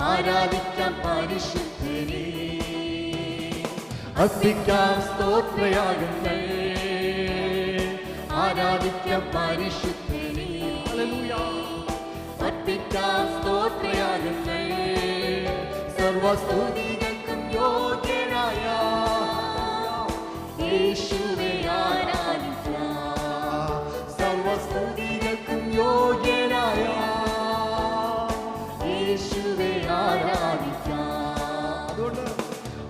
ആരാധിക്കാം പരിശുദ്ധനെ, അർപ്പിക്കാം സ്തോത്രയാഗങ്ങൾ, ആരാധിക്കാം പരിശുദ്ധനെ, അർപ്പിക്കാം സ്തോത്രയാഗങ്ങൾ, സർവസ്തുതികൾക്കും യോഗ്യനായ യേശുവേ ആരാധിക്കാം, സർവസ്തുതികൾക്കും യോഗ്യനായ യേശുവേ ആരാധിക്കാം.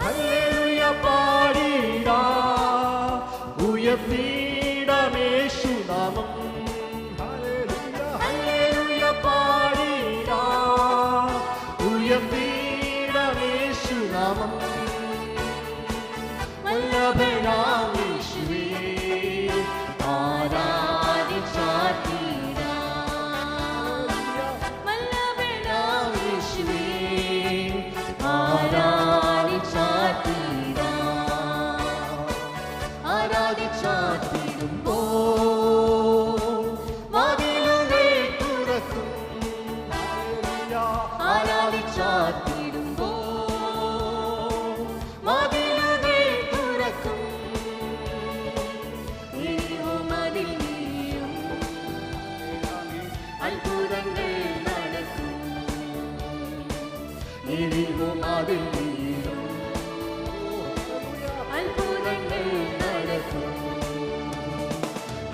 ഹല്ലേലൂയ പാടിടാം, ഉയർത്തിടാം യേശുനാമം, ഹല്ലേലൂയ പാടിടാം, ഉയർത്തിടാം യേശുനാമം, വല്ലഭനാം യേശുവേ ആരാധിച്ചാർത്തിടാം, വല്ലഭനാം യേശുവേ ആരാധിച്ചാർത്തിടുമ്പോൾ വാതിലുകൾ തുറക്കും, ആരാധിച്ചാർത്തിടുമ്പോൾ വാതിലുകൾ തുറക്കും, അതിൽ നീയും അത്ഭുതങ്ങൾ നടക്കും, അതിൽ നീയും അത്ഭുതങ്ങൾ നടക്കും.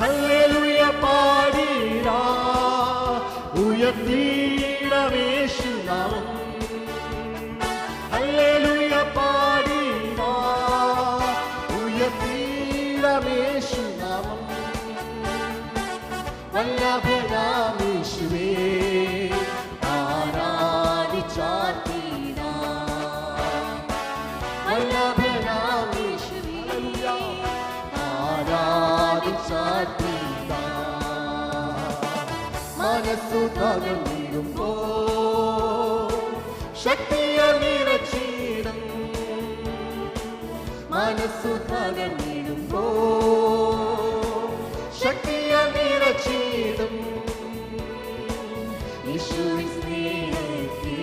ഹല്ലേലൂയ പാടിടാം, ഉയർത്തിടാം യേശുനാമം, ഹല്ലേലൂയ പാടിടാം, ഉയർത്തിടാം യേശുനാമം, വല്ലഭനാം യേശുവേ ആരാധിച്ചാർത്തിടാം, വല്ലഭനാം യേശുവേ ആരാധിച്ചാർത്തിടാം. മനസ്സു തകർന്നിടുമ്പോൾ ശക്തിയാൽ നിറച്ചിടും, മനസ്സു തകർന്നിടുമ്പോൾ ശക്തിയാൽ നിറച്ചിടും, യേശുവിൻ സ്നേഹത്തെ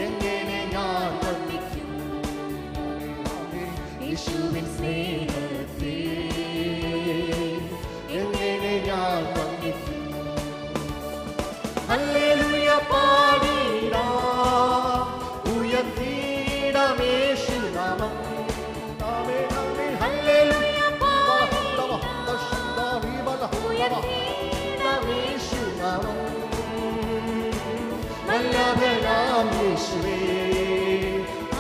എങ്ങനെ ഞാൻ വർണ്ണിക്കും, യേശുവിൻ സ്നേഹത്തെ എങ്ങനെ ഞാൻ വർണ്ണിക്കും. ഹല്ലേലൂയ പാടിടാം, ഉയർത്തിടാം യേശുനാമം, ഹല്ലേലൂയ പാടിടാം, ഉയർത്തിടാം യേശുനാമം, വല്ലഭനാം യേശുവേ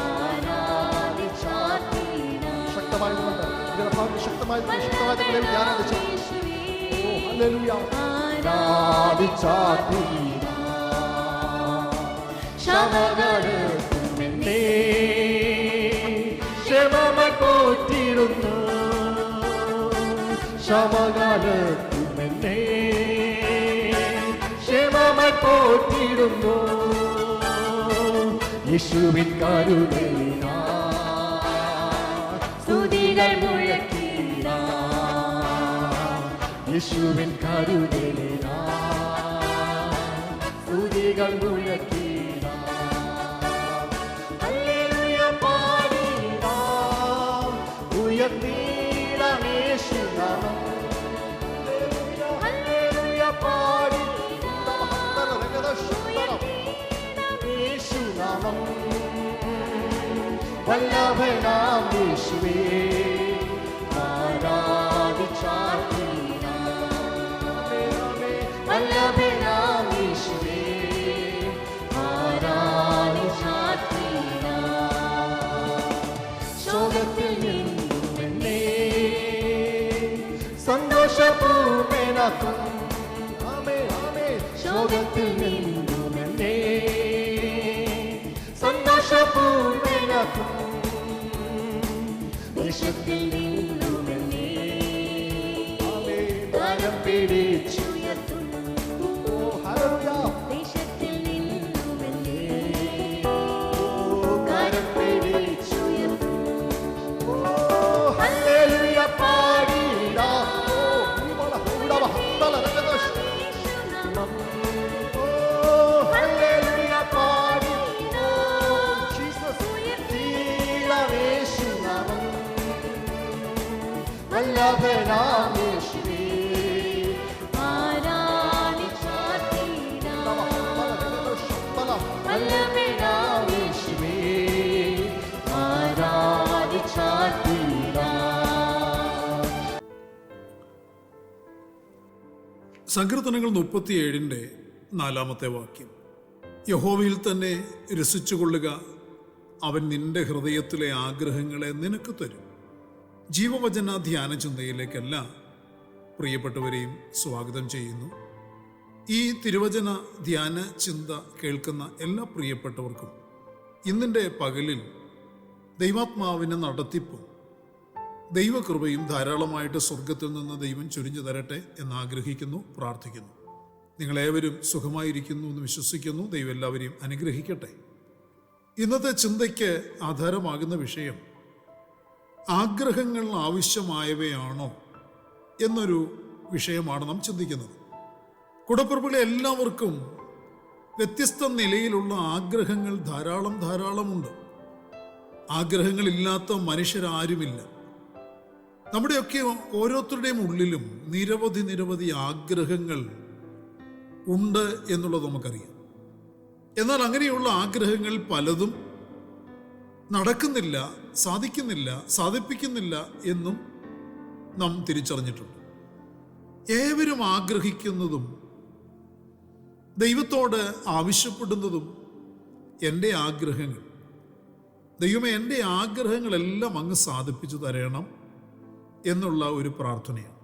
ആരാധിച്ചാർത്തിടാം. ശക്തമായി ക്ഷമകടത്തുമെന്നേ ക്ഷമമായി പോറ്റിടുന്നു, ക്ഷമകടത്തുമെന്നേ ക്ഷമമായി പോറ്റിടുന്നു, യേശുവിൻ കരുണയിനാൽ സ്തുതികൾ മുഴക്കിടാം, യേശുവിൻ കരുണയിനാൽ സ്തുതികൾ മുഴക്കിടാം. ഹല്ലേലൂയ പാടിടാം, ഉയർത്തിടാം യേശുനാമം, ഹല്ലേലൂയ പാടിടാം, യേശുനാമം, വല്ലഭനാം യേശുവേ ആരാധിച്ചാർത്തിടാം, വല്ലഭനാം യേശുവേ ആരാധിച്ചാർത്തിടാം. ശോകത്തിൽ നിന്നും എന്നെ സന്തോഷപൂർണ്ണനാക്കും, ശോകത്തിൽ നിന്നും എന്നെ സന്തോഷപൂർണ്ണനാക്കും, ദേശത്തിൽ നിന്നും എന്നെ കരം പിടിച്ചുയർത്തും, ദേശത്തിൽ നിന്നും എന്നെ കരം പിടിച്ചുയർത്തും. ഹല്ലേലൂയ പാടിടാം, ഹല്ലേലൂയ വല്ലഭനാം യേശുവേ വല്ലഭനാം യേശുവേ സങ്കീർത്തനങ്ങൾ 37 4 വാക്യം. യഹോവയിൽ തന്നെ രസിച്ചുകൊള്ളുക, അവൻ നിന്റെ ഹൃദയത്തിലെ ആഗ്രഹങ്ങളെ നിനക്ക് തരും. ജീവവചന ധ്യാന ചിന്തയിലേക്കെല്ലാ പ്രിയപ്പെട്ടവരെയും സ്വാഗതം ചെയ്യുന്നു. ഈ തിരുവചന ധ്യാന ചിന്ത കേൾക്കുന്ന എല്ലാ പ്രിയപ്പെട്ടവർക്കും ഇന്നിൻ്റെ പകലിൽ ദൈവാത്മാവിനെ നടത്തിപ്പും ദൈവകൃപയും ധാരാളമായിട്ട് സ്വർഗത്തിൽ നിന്ന് ദൈവം ചൊരിഞ്ഞു തരട്ടെ എന്നാഗ്രഹിക്കുന്നു, പ്രാർത്ഥിക്കുന്നു. നിങ്ങളേവരും സുഖമായിരിക്കുന്നു എന്ന് വിശ്വസിക്കുന്നു. ദൈവം എല്ലാവരെയും അനുഗ്രഹിക്കട്ടെ. ഇന്നത്തെ ചിന്തയ്ക്ക് ആധാരമാകുന്ന വിഷയം ആഗ്രഹങ്ങൾ ആവശ്യമായവയാണോ എന്നൊരു വിഷയമാണ് നാം ചിന്തിക്കുന്നത്. കുടപ്പിറപ്പുകളെ എല്ലാവർക്കും വ്യത്യസ്ത നിലയിലുള്ള ആഗ്രഹങ്ങൾ ധാരാളമുണ്ട്. ആഗ്രഹങ്ങളില്ലാത്ത മനുഷ്യരാരുമില്ല. നമ്മുടെയൊക്കെ ഓരോരുത്തരുടെയും ഉള്ളിലും നിരവധി ആഗ്രഹങ്ങൾ ഉണ്ട് എന്നുള്ളത് നമുക്കറിയാം. എന്നാൽ അങ്ങനെയുള്ള ആഗ്രഹങ്ങൾ പലതും നടക്കുന്നില്ല, സാധിപ്പിക്കുന്നില്ല എന്നും നാം തിരിച്ചറിഞ്ഞിട്ടുണ്ട്. ഏവരും ആഗ്രഹിക്കുന്നതും ദൈവത്തോട് ആവശ്യപ്പെടുന്നതും എൻ്റെ ആഗ്രഹങ്ങൾ, ദൈവമേ എൻ്റെ ആഗ്രഹങ്ങളെല്ലാം അങ്ങ് സാധിപ്പിച്ചു തരണം എന്നുള്ള ഒരു പ്രാർത്ഥനയാണ്.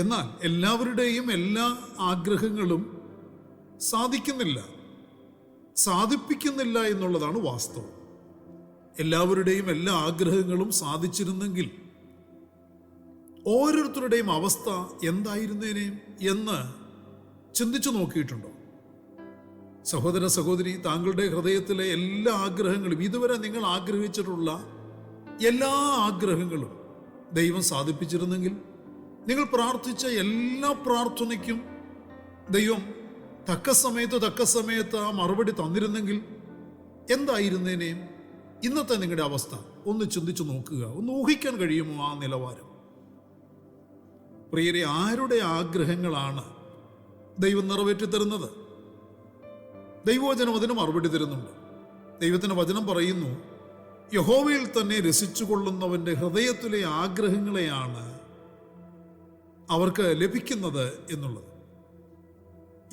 എന്നാൽ എല്ലാവരുടെയും എല്ലാ ആഗ്രഹങ്ങളും സാധിപ്പിക്കുന്നില്ല എന്നുള്ളതാണ് വാസ്തവം. എല്ലാവരുടെയും എല്ലാ ആഗ്രഹങ്ങളും സാധിച്ചിരുന്നെങ്കിൽ ഓരോരുത്തരുടെയും അവസ്ഥ എന്തായിരുന്നേനെ എന്ന് ചിന്തിച്ചു നോക്കിയിട്ടുണ്ടോ? സഹോദര സഹോദരി, താങ്കളുടെ ഹൃദയത്തിലെ എല്ലാ ആഗ്രഹങ്ങളും, ഇതുവരെ നിങ്ങൾ ആഗ്രഹിച്ചിട്ടുള്ള എല്ലാ ആഗ്രഹങ്ങളും ദൈവം സാധിപ്പിച്ചിരുന്നെങ്കിൽ, നിങ്ങൾ പ്രാർത്ഥിച്ച എല്ലാ പ്രാർത്ഥനയ്ക്കും ദൈവം തക്ക സമയത്ത് ആ മറുപടി തന്നിരുന്നെങ്കിൽ എന്തായിരുന്നേനെ ഇന്നത്തെ നിങ്ങളുടെ അവസ്ഥ? ഒന്ന് ചിന്തിച്ചു നോക്കുക. ഒന്ന് ഊഹിക്കാൻ കഴിയുമോ ആ നിലവാരം? പ്രിയരെ, ആരുടെ ആഗ്രഹങ്ങളാണ് ദൈവം നിറവേറ്റി തരുന്നത്? ദൈവവചനം അതിന് മറുപടി തരുന്നുണ്ട്. ദൈവത്തിന്റെ വചനം പറയുന്നു, യഹോവയിൽ തന്നെ രസിച്ചുകൊള്ളുന്നവന്റെ ഹൃദയത്തിലെ ആഗ്രഹങ്ങളെയാണ് അവർക്ക് ലഭിക്കുന്നത് എന്നുള്ളത്.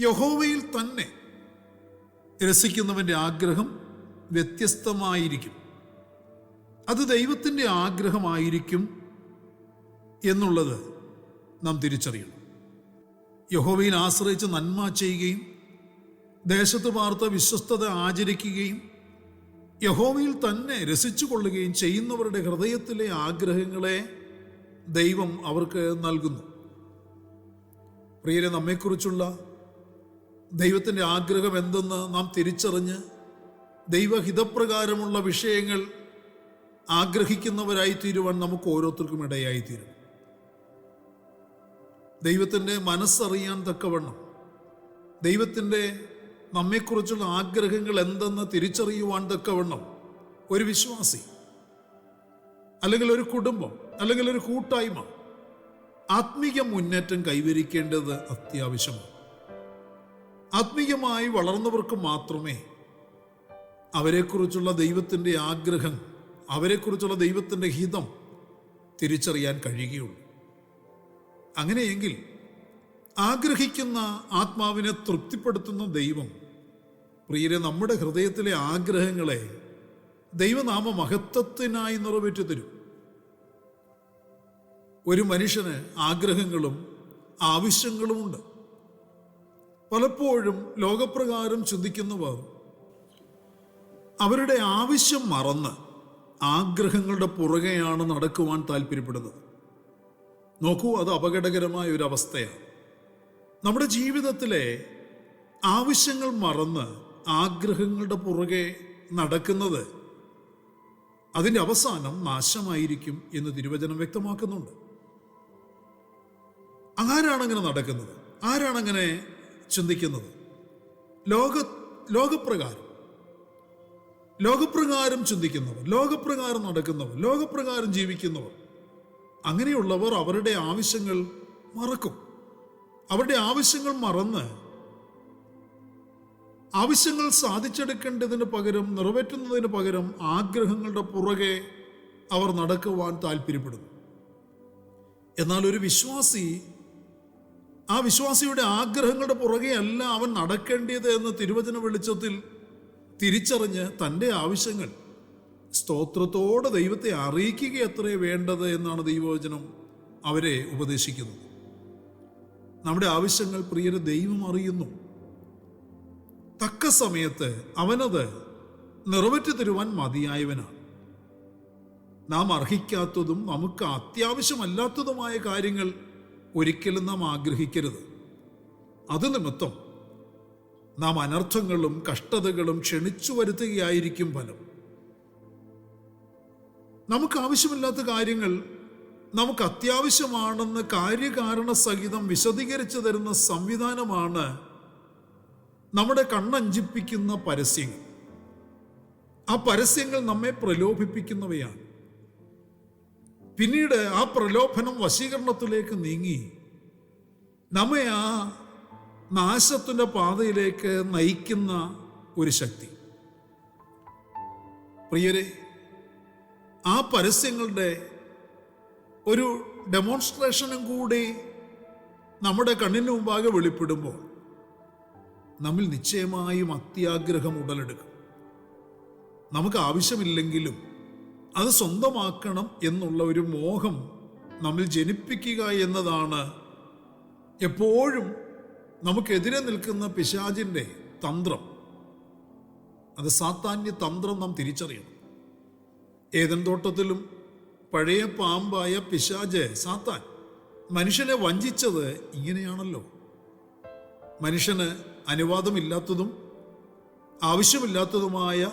യഹോവയിൽ തന്നെ രസിക്കുന്നവന്റെ ആഗ്രഹം വ്യത്യസ്തമായിരിക്കും. അത് ദൈവത്തിൻ്റെ ആഗ്രഹമായിരിക്കും എന്നുള്ളത് നാം തിരിച്ചറിയണം. യഹോവയിൽ ആശ്രയിച്ച് നന്മ ചെയ്യുകയും ദേശത്ത് പാർത്ത വിശ്വസ്തത ആചരിക്കുകയും യഹോവയിൽ തന്നെ രസിച്ചു കൊള്ളുകയും ചെയ്യുന്നവരുടെ ഹൃദയത്തിലെ ആഗ്രഹങ്ങളെ ദൈവം അവർക്ക് നൽകുന്നു. പ്രിയരെ, നമ്മെക്കുറിച്ചുള്ള ദൈവത്തിൻ്റെ ആഗ്രഹം എന്തെന്ന് നാം തിരിച്ചറിഞ്ഞ് ദൈവഹിതപ്രകാരമുള്ള വിഷയങ്ങൾ ആഗ്രഹിക്കുന്നവരായി തീരുവാൻ നമുക്ക് ഓരോരുത്തർക്കും ഇടയായിത്തീരും. ദൈവത്തിൻ്റെ മനസ്സറിയാൻ തക്കവണ്ണം, ദൈവത്തിൻ്റെ നമ്മെക്കുറിച്ചുള്ള ആഗ്രഹങ്ങൾ എന്തെന്ന് തിരിച്ചറിയുവാൻ തക്കവണ്ണം ഒരു വിശ്വാസി, അല്ലെങ്കിൽ ഒരു കുടുംബം, അല്ലെങ്കിൽ ഒരു കൂട്ടായ്മ ആത്മീയ മുന്നേറ്റം കൈവരിക്കേണ്ടത് അത്യാവശ്യമാണ്. ആത്മീയമായി വളർന്നവർക്ക് മാത്രമേ അവരെക്കുറിച്ചുള്ള ദൈവത്തിൻ്റെ ആഗ്രഹം, അവരെക്കുറിച്ചുള്ള ദൈവത്തിൻ്റെ ഹിതം തിരിച്ചറിയാൻ കഴിയുകയുള്ളൂ. അങ്ങനെയെങ്കിൽ ആഗ്രഹിക്കുന്ന ആത്മാവിനെ തൃപ്തിപ്പെടുത്തുന്ന ദൈവം, പ്രിയരെ, നമ്മുടെ ഹൃദയത്തിലെ ആഗ്രഹങ്ങളെ ദൈവനാമ മഹത്വത്തിനായി നിറവേറ്റി തരും. ഒരു മനുഷ്യന് ആഗ്രഹങ്ങളും ആവശ്യങ്ങളുമുണ്ട്. പലപ്പോഴും ലോകപ്രകാരം ചിന്തിക്കുന്നവർ അവരുടെ ആവശ്യം മറന്ന് ആഗ്രഹങ്ങളുടെ പുറകെയാണ് നടക്കുവാൻ താല്പര്യപ്പെടുന്നത്. നോക്കൂ, അത് അപകടകരമായ ഒരു അവസ്ഥയാണ്. നമ്മുടെ ജീവിതത്തിലെ ആവശ്യങ്ങൾ മറന്ന് ആഗ്രഹങ്ങളുടെ പുറകെ നടക്കുന്നത് അതിൻ്റെ അവസാനം നാശമായിരിക്കും എന്ന് തിരുവചനം വ്യക്തമാക്കുന്നുണ്ട്. ആരാണങ്ങനെ നടക്കുന്നത്? ആരാണങ്ങനെ ചിന്തിക്കുന്നത്? ലോകപ്രകാരം ചിന്തിക്കുന്നവർ, ലോകപ്രകാരം നടക്കുന്നവർ, ലോകപ്രകാരം ജീവിക്കുന്നവർ അങ്ങനെയുള്ളവർ അവരുടെ ആവശ്യങ്ങൾ മറക്കും. അവരുടെ ആവശ്യങ്ങൾ മറന്ന് ആവശ്യങ്ങൾ സാധിച്ചെടുക്കേണ്ടതിന് പകരം, നിറവേറ്റുന്നതിന് പകരം ആഗ്രഹങ്ങളുടെ പുറകെ അവർ നടക്കുവാൻ താല്പര്യപ്പെടുന്നു. എന്നാൽ ഒരു വിശ്വാസി ആ വിശ്വാസിയുടെ ആഗ്രഹങ്ങളുടെ പുറകെ അല്ല അവൻ നടക്കേണ്ടത് എന്ന് തിരുവചന വെളിച്ചത്തിൽ തിരിച്ചറിഞ്ഞ് തൻ്റെ ആവശ്യങ്ങൾ സ്തോത്രത്തോടെ ദൈവത്തെ അറിയിക്കുക അത്രേ വേണ്ടത് എന്നാണ് ദൈവവചനം അവരെ ഉപദേശിക്കുന്നത്. നമ്മുടെ ആവശ്യങ്ങൾ പ്രിയരെ ദൈവം അറിയുന്നു. തക്ക സമയത്ത് അവനത് നിറവേറ്റി തരുവാൻ മതിയായവനാണ്. നാം അർഹിക്കാത്തതും നമുക്ക് അത്യാവശ്യമല്ലാത്തതുമായ കാര്യങ്ങൾ ഒരിക്കലും നാം ആഗ്രഹിക്കരുത്. അത് നിമിത്തം നാം അനർത്ഥങ്ങളും കഷ്ടതകളും ക്ഷണിച്ചു വരുത്തുകയായിരിക്കും ഫലം. നമുക്ക് ആവശ്യമില്ലാത്ത കാര്യങ്ങൾ നമുക്ക് അത്യാവശ്യമാണെന്ന് കാര്യകാരണ സഹിതം വിശദീകരിച്ചു തരുന്ന സംവിധാനമാണ് നമ്മുടെ കണ്ണഞ്ചിപ്പിക്കുന്ന പരസ്യങ്ങൾ. ആ പരസ്യങ്ങൾ നമ്മെ പ്രലോഭിപ്പിക്കുന്നവയാണ്. പിന്നീട് ആ പ്രലോഭനം വശീകരണത്തിലേക്ക് നീങ്ങി നമ്മെ ആ നാശത്തിൻ്റെ പാതയിലേക്ക് നയിക്കുന്ന ഒരു ശക്തി. പ്രിയരെ, ആ പരസ്യങ്ങളുടെ ഒരു ഡെമോൺസ്ട്രേഷനും കൂടി നമ്മുടെ കണ്ണിന് മുമ്പാകെ വെളിപ്പെടുമ്പോൾ നമ്മിൽ നിശ്ചയമായും അത്യാഗ്രഹം ഉടലെടുക്കും. നമുക്ക് ആവശ്യമില്ലെങ്കിലും അത് സ്വന്തമാക്കണം എന്നുള്ള ഒരു മോഹം നമ്മിൽ ജനിപ്പിക്കുക എന്നതാണ് എപ്പോഴും നമുക്കെതിരെ നിൽക്കുന്ന പിശാചിൻ്റെ തന്ത്രം. അത് സാത്താന്യ തന്ത്രം നാം തിരിച്ചറിയണം. ഏദൻ തോട്ടത്തിലും പഴയ പാമ്പായ പിശാച് സാത്താൻ മനുഷ്യനെ വഞ്ചിച്ചത് ഇങ്ങനെയാണല്ലോ. മനുഷ്യന് അനുവാദമില്ലാത്തതും ആവശ്യമില്ലാത്തതുമായ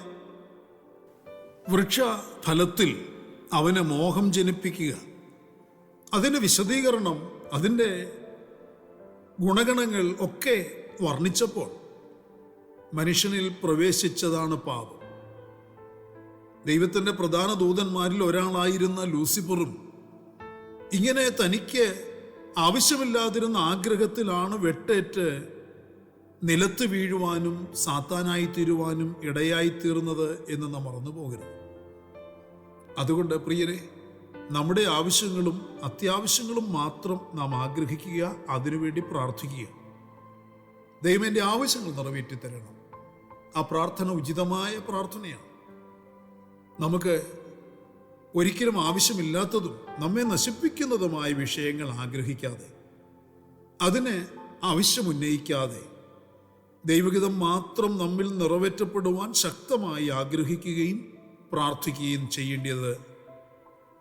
വൃക്ഷഫലത്തിൽ അവന് മോഹം ജനിപ്പിക്കുക, അതിൻ്റെ വിശദീകരണം, അതിൻ്റെ ഗുണഗണങ്ങൾ ഒക്കെ വർണ്ണിച്ചപ്പോൾ മനുഷ്യനിൽ പ്രവേശിച്ചതാണ് പാപം. ദൈവത്തിൻ്റെ പ്രധാന ദൂതന്മാരിൽ ഒരാളായിരുന്ന ലൂസിഫറും ഇങ്ങനെ തനിക്ക് ആവശ്യമില്ലാതിരുന്ന ആഗ്രഹത്തിലാണ് വെട്ടേറ്റ് നിലത്ത് വീഴുവാനും സാത്താനായിത്തീരുവാനും ഇടയായിത്തീർന്നത് എന്ന് നാം മറന്നു പോകരുത്. അതുകൊണ്ട് പ്രിയരെ, നമ്മുടെ ആവശ്യങ്ങളും അത്യാവശ്യങ്ങളും മാത്രം നാം ആഗ്രഹിക്കുക, അതിനുവേണ്ടി പ്രാർത്ഥിക്കുക. ദൈവം എൻ്റെ ആവശ്യങ്ങൾ നിറവേറ്റി തരണം. ആ പ്രാർത്ഥന ഉചിതമായ പ്രാർത്ഥനയാണ്. നമുക്ക് ഒരിക്കലും ആവശ്യമില്ലാത്തതും നമ്മെ നശിപ്പിക്കുന്നതുമായ വിഷയങ്ങൾ ആഗ്രഹിക്കാതെ, അതിന് ആവശ്യമുന്നയിക്കാതെ, ദൈവഹിതം മാത്രം നമ്മിൽ നിറവേറ്റപ്പെടുവാൻ ശക്തമായി ആഗ്രഹിക്കുകയും പ്രാർത്ഥിക്കുകയും ചെയ്യേണ്ടത്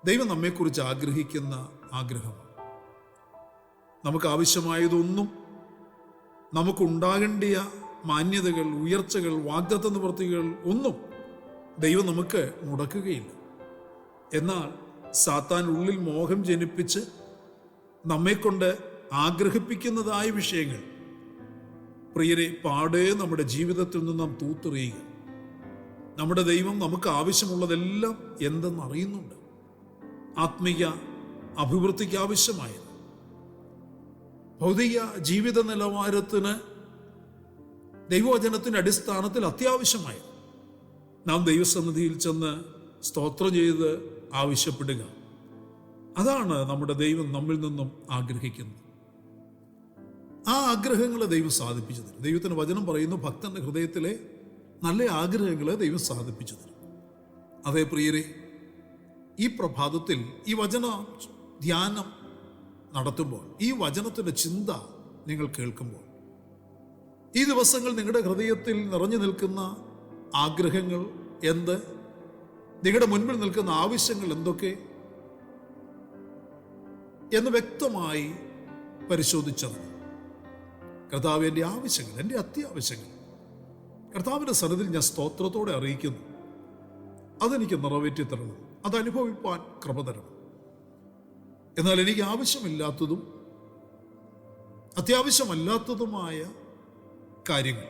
ദൈവം നമ്മെക്കുറിച്ച് ആഗ്രഹിക്കുന്ന ആഗ്രഹമാണ്. നമുക്ക് ആവശ്യമായതൊന്നും, നമുക്കുണ്ടാകേണ്ടിയ മാന്യതകൾ, ഉയർച്ചകൾ, വാഗ്ദത്ത നിവൃത്തികൾ ഒന്നും ദൈവം നമുക്ക് മുടക്കുകയില്ല. എന്നാൽ സാത്താൻ ഉള്ളിൽ മോഹം ജനിപ്പിച്ച് നമ്മെക്കൊണ്ട് ആഗ്രഹിപ്പിക്കുന്നതായ വിഷയങ്ങൾ പ്രിയരെ പാടെ നമ്മുടെ ജീവിതത്തിൽ നിന്ന് നാം തൂത്തെറിയുക. നമ്മുടെ ദൈവം നമുക്ക് ആവശ്യമുള്ളതെല്ലാം എന്തെന്നറിയുന്നുണ്ട്. ആത്മീയ അഭിവൃദ്ധിക്ക് ആവശ്യമായത്, ഭൗതിക ജീവിത നിലവാരത്തിന് ദൈവവചനത്തിൻ്റെ അടിസ്ഥാനത്തിൽ അത്യാവശ്യമായത് നാം ദൈവസന്നിധിയിൽ ചെന്ന് സ്തോത്രം ചെയ്ത് ആവശ്യപ്പെടുക. അതാണ് നമ്മുടെ ദൈവം നമ്മിൽ നിന്നും ആഗ്രഹിക്കുന്നത്. ആ ആഗ്രഹങ്ങളെ ദൈവം സാധിപ്പിച്ചു തരും. ദൈവത്തിൻ്റെ വചനം പറയുന്നു, ഭക്തന്റെ ഹൃദയത്തിലെ നല്ല ആഗ്രഹങ്ങളെ ദൈവം സാധിപ്പിച്ചു തരും. അതേ പ്രിയരെ, ഈ പ്രഭാതത്തിൽ ഈ വചന ധ്യാനം നടത്തുമ്പോൾ, ഈ വചനത്തിൻ്റെ ചിന്ത നിങ്ങൾ കേൾക്കുമ്പോൾ, ഈ ദിവസങ്ങൾ നിങ്ങളുടെ ഹൃദയത്തിൽ നിറഞ്ഞു നിൽക്കുന്ന ആഗ്രഹങ്ങൾ എന്ത്, നിങ്ങളുടെ മുൻപിൽ നിൽക്കുന്ന ആവശ്യങ്ങൾ എന്തൊക്കെ എന്ന് വ്യക്തമായി പരിശോധിച്ചറിഞ്ഞു. കർത്താവ്, എൻ്റെ ആവശ്യങ്ങൾ, എൻ്റെ അത്യാവശ്യങ്ങൾ കർത്താവിൻ്റെ സന്നിധിയിൽ ഞാൻ സ്തോത്രത്തോടെ അറിയിക്കുന്നു. അതെനിക്ക് നിറവേറ്റി തരണം, അതനുഭവിപ്പാൻ കൃപ തരണം. എന്നാൽ എനിക്ക് ആവശ്യമില്ലാത്തതും അത്യാവശ്യമല്ലാത്തതുമായ കാര്യങ്ങൾ,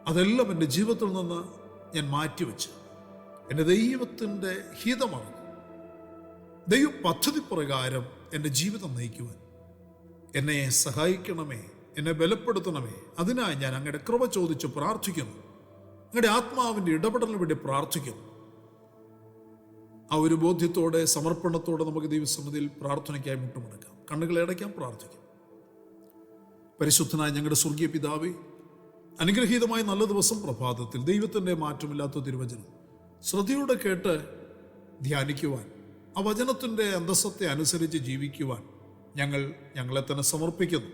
അതെല്ലാം എൻ്റെ ജീവിതത്തിൽ നിന്ന് ഞാൻ മാറ്റിവെച്ച് എൻ്റെ ദൈവത്തിൻ്റെ ഹിതമാണ് ദൈവ പദ്ധതി പ്രകാരം എൻ്റെ ജീവിതം നയിക്കുവാൻ എന്നെ സഹായിക്കണമേ, എന്നെ ബലപ്പെടുത്തണമേ. അതിനായി ഞാൻ അങ്ങയുടെ കൃപ ചോദിച്ച് പ്രാർത്ഥിക്കുന്നു. അങ്ങയുടെ ആത്മാവിൻ്റെ ഇടപെടലിന് വേണ്ടി പ്രാർത്ഥിക്കുന്നു. ആ ഒരു ബോധ്യത്തോടെ, സമർപ്പണത്തോടെ നമുക്ക് ദൈവസന്നിധിയിൽ പ്രാർത്ഥനയ്ക്കായി മുട്ടുമടക്കാം, കണ്ണുകളെ അടയ്ക്കാം, പ്രാർത്ഥിക്കാം. പരിശുദ്ധനായ ഞങ്ങളുടെ സ്വർഗീയ പിതാവേ, അനുഗ്രഹീതമായ നല്ല ദിവസം പ്രഭാതത്തിൽ ദൈവത്തിൻ്റെ മാറ്റമില്ലാത്ത തിരുവചനം ശ്രദ്ധയോടെ കേട്ട് ധ്യാനിക്കുവാൻ, ആ വചനത്തിൻ്റെ അന്തസ്സത്തെ അനുസരിച്ച് ജീവിക്കുവാൻ ഞങ്ങളെ തന്നെ സമർപ്പിക്കുന്നു.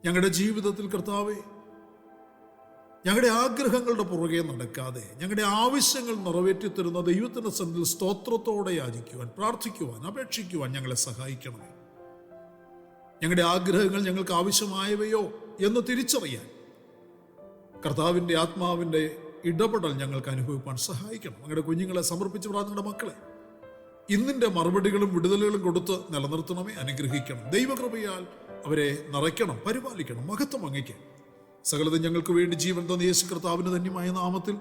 ഞങ്ങളുടെ ജീവിതത്തിൽ കർത്താവേ, ഞങ്ങളുടെ ആഗ്രഹങ്ങളുടെ പുറകെ നടക്കാതെ ഞങ്ങളുടെ ആവശ്യങ്ങൾ നിറവേറ്റിത്തരുന്ന ദൈവത്തിൻ്റെ സന്നിധിയിൽ സ്തോത്രത്തോടെ യാചിക്കുവാൻ, പ്രാർത്ഥിക്കുവാൻ, അപേക്ഷിക്കുവാൻ ഞങ്ങളെ സഹായിക്കണമേ. ഞങ്ങളുടെ ആഗ്രഹങ്ങൾ ഞങ്ങൾക്ക് ആവശ്യമായവയോ എന്ന് തിരിച്ചറിയാൻ കർത്താവിൻ്റെ ആത്മാവിൻ്റെ ഇടപെടൽ ഞങ്ങൾക്ക് അനുഭവിപ്പാൻ സഹായിക്കണം. ഞങ്ങളുടെ കുഞ്ഞുങ്ങളെ സമർപ്പിച്ച് പ്രാർത്ഥനയുടെ മക്കളെ ഇന്നിൻ്റെ മറുപടികളും വിടുതലുകളും കൊടുത്ത് നിലനിർത്തണമേ, അനുഗ്രഹിക്കണം. ദൈവകൃപയാൽ അവരെ നിറയ്ക്കണം, പരിപാലിക്കണം. മഹത്വം അങ്ങയ്ക്ക്. സകലതും ഞങ്ങൾക്ക് വേണ്ടി ജീവൻ തന്ന യേശു കർത്താവിന് ധന്യമായ നാമത്തിൽ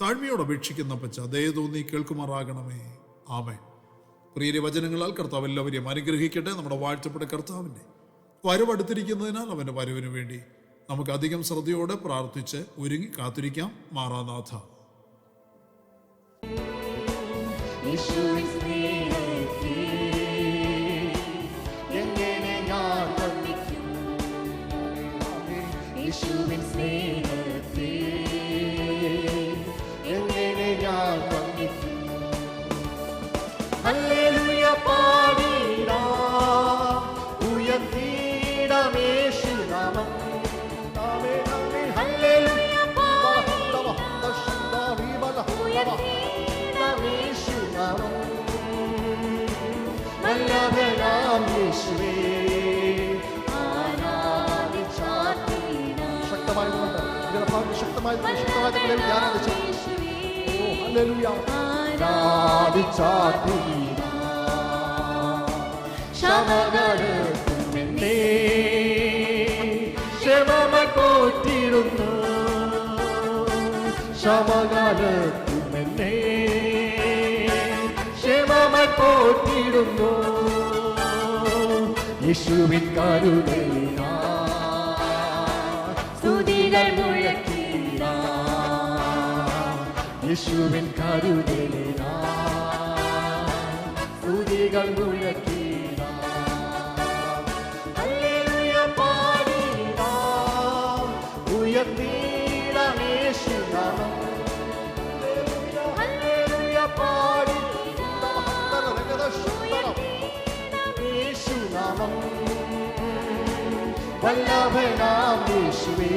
താഴ്മയോട് അപേക്ഷിക്കുന്ന പച്ച ദയ തോന്നി കേൾക്കുമാറാകണമേ. ആമേൻ. പ്രിയ വചനങ്ങളാൽ കർത്താവ് എല്ലാവരെയും അനുഗ്രഹിക്കട്ടെ. നമ്മുടെ വാഴ്ത്തപ്പെട്ട കർത്താവിൻ്റെ വരവടുത്തിരിക്കുന്നതിനാൽ അവൻ്റെ വരവിന് വേണ്ടി നമുക്ക് അധികം ശ്രദ്ധയോടെ പ്രാർത്ഥിച്ച് ഒരുങ്ങി കാത്തിരിക്കാം. മാറാനാഥ. യേശുവിൻ സ്നേഹത്തെ എങ്ങനെ ഞാൻ വന്ദിക്കും. ഹല്ലേലൂയ പാടിടാം, ഉയർത്തിടാം യേശുനാമം. ആമേൻ ആമേൻ. ഹല്ലേലൂയ പാടിടാം, ഉയർത്തിടാം യേശുനാമം. വല്ലഭനാം യേശുവേ ശക്തമായി പോറ്റിടുന്നു, ശമകാലത്തുമെന്നെ ക്ഷേമമായി പോറ്റിടുന്നു. യേശുവിൻ കരുണയാ സ്തുതികൾ മുഴക്കിടാ, യേശുവിൻ കരുണയാ സ്തുതികൾ മുഴക്കിടാ. ഹല്ലേലൂയ പാടിടാം, ഉയർത്തിടാം യേശുനാമം. ഹല്ലേലൂയ പാടിടാം, യേശുനാമം. വല്ലഭനാം യേശുവേ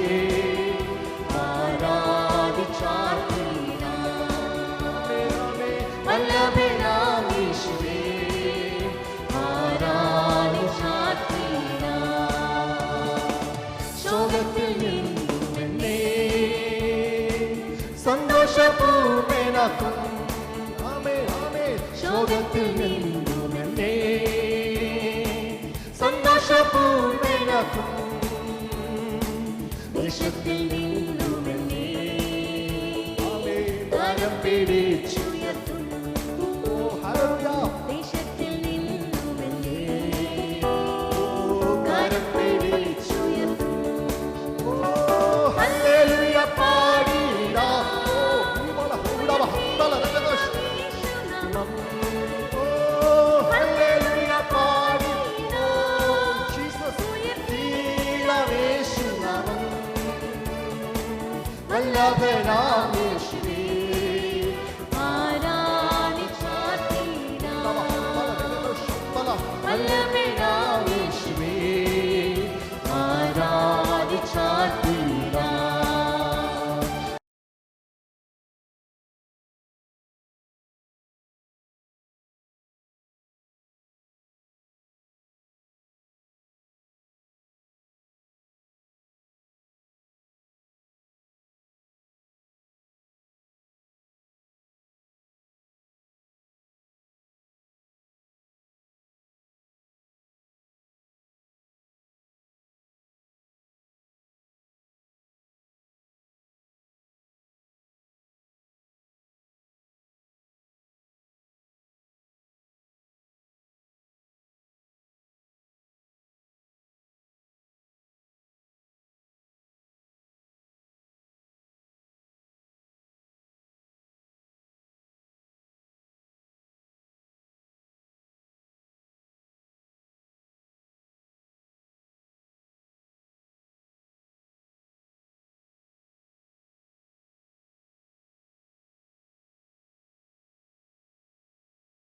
വല്ലഭനാം യേശുവേ ശോകത്തിൽ നിന്നും എന്നെ സന്തോഷപൂർണ്ണനാക്കും. ശോകത്തിൽ നിന്നും എന്നെ സന്തോഷപൂർണ്ണനാക്കും. ദേശത്തിൽ നിന്നുമെന്നെ കരം പിടിച്ചുയർത്തും. ദേശത്തിൽ നിന്നുമെന്നെ കരം പിടിച്ചുയർത്തും. ഹല്ലേലൂയ പാടിടാം, ഹല്ലേലൂയ പാടിടാം, ഉയർത്തിടാം യേശുനാമം. വല്ലഭനാം യേശു